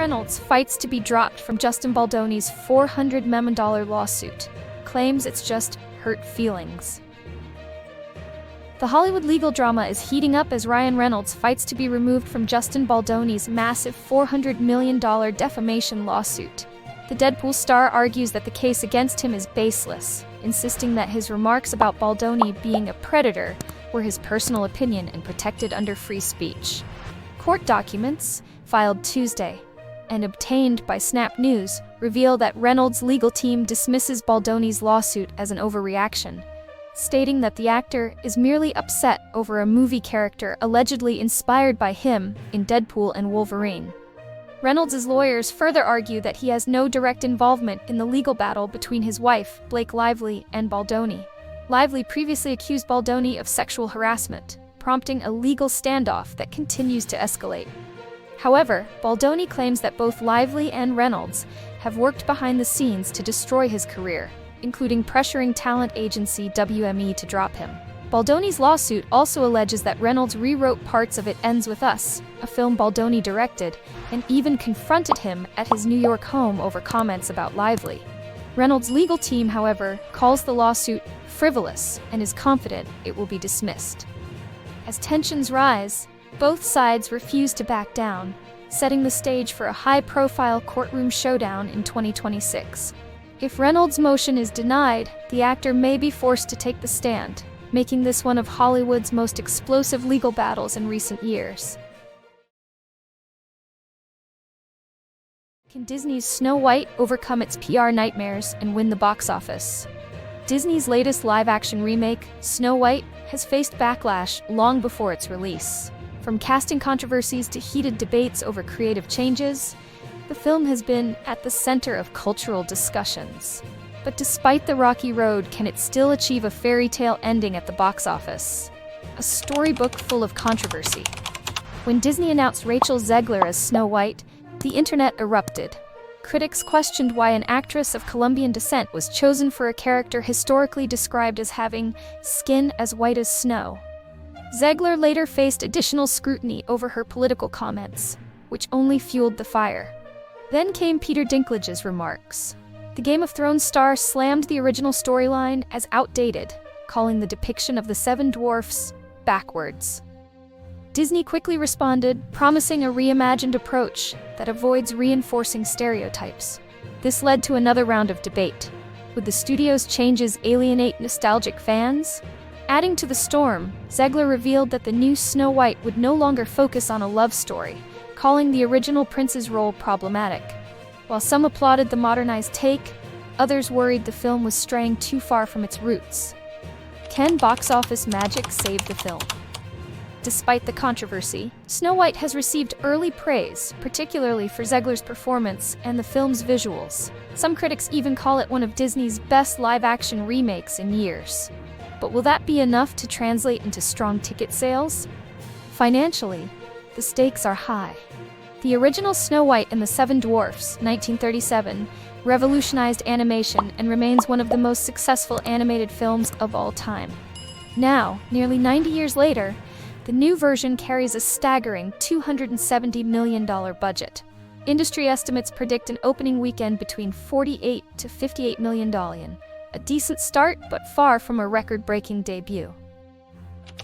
Reynolds fights to be dropped from Justin Baldoni's $400 million lawsuit, claims it's just hurt feelings. The Hollywood legal drama is heating up as Ryan Reynolds fights to be removed from Justin Baldoni's massive $400 million defamation lawsuit. The Deadpool star argues that the case against him is baseless, insisting that his remarks about Baldoni being a predator were his personal opinion and protected under free speech. Court documents, filed Tuesday and obtained by SnapNews, reveal that Reynolds' legal team dismisses Baldoni's lawsuit as an overreaction, stating that the actor is merely upset over a movie character allegedly inspired by him in Deadpool and Wolverine. Reynolds' lawyers further argue that he has no direct involvement in the legal battle between his wife, Blake Lively, and Baldoni. Lively previously accused Baldoni of sexual harassment, prompting a legal standoff that continues to escalate. However, Baldoni claims that both Lively and Reynolds have worked behind the scenes to destroy his career, including pressuring talent agency WME to drop him. Baldoni's lawsuit also alleges that Reynolds rewrote parts of It Ends With Us, a film Baldoni directed, and even confronted him at his New York home over comments about Lively. Reynolds' legal team, however, calls the lawsuit frivolous and is confident it will be dismissed. As tensions rise, both sides refuse to back down, setting the stage for a high-profile courtroom showdown in 2026. If Reynolds' motion is denied, the actor may be forced to take the stand, making this one of Hollywood's most explosive legal battles in recent years. Can Disney's Snow White overcome its PR nightmares and win the box office? Disney's latest live-action remake, Snow White, has faced backlash long before its release. From casting controversies to heated debates over creative changes, the film has been at the center of cultural discussions. But despite the rocky road, can it still achieve a fairy tale ending at the box office? A storybook full of controversy. When Disney announced Rachel Zegler as Snow White, the internet erupted. Critics questioned why an actress of Colombian descent was chosen for a character historically described as having skin as white as snow. Zegler later faced additional scrutiny over her political comments, which only fueled the fire. Then came Peter Dinklage's remarks. The Game of Thrones star slammed the original storyline as outdated, calling the depiction of the Seven Dwarfs backwards. Disney quickly responded, promising a reimagined approach that avoids reinforcing stereotypes. This led to another round of debate. Would the studio's changes alienate nostalgic fans? Adding to the storm, Zegler revealed that the new Snow White would no longer focus on a love story, calling the original prince's role problematic. While some applauded the modernized take, others worried the film was straying too far from its roots. Can box office magic save the film? Despite the controversy, Snow White has received early praise, particularly for Zegler's performance and the film's visuals. Some critics even call it one of Disney's best live-action remakes in years. But will that be enough to translate into strong ticket sales? Financially, the stakes are high. The original Snow White and the Seven Dwarfs, 1937, revolutionized animation and remains one of the most successful animated films of all time. Now, nearly 90 years later, the new version carries a staggering $270 million budget. Industry estimates predict an opening weekend between $48 to $58 million, a decent start but far from a record-breaking debut.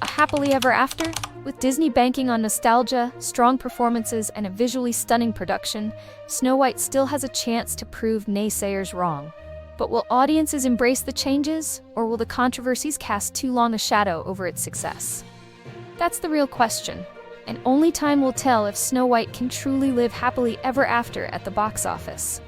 A happily ever after? With Disney banking on nostalgia, strong performances, and a visually stunning production, Snow White still has a chance to prove naysayers wrong. But will audiences embrace the changes, or will the controversies cast too long a shadow over its success? That's the real question, and only time will tell if Snow White can truly live happily ever after at the box office.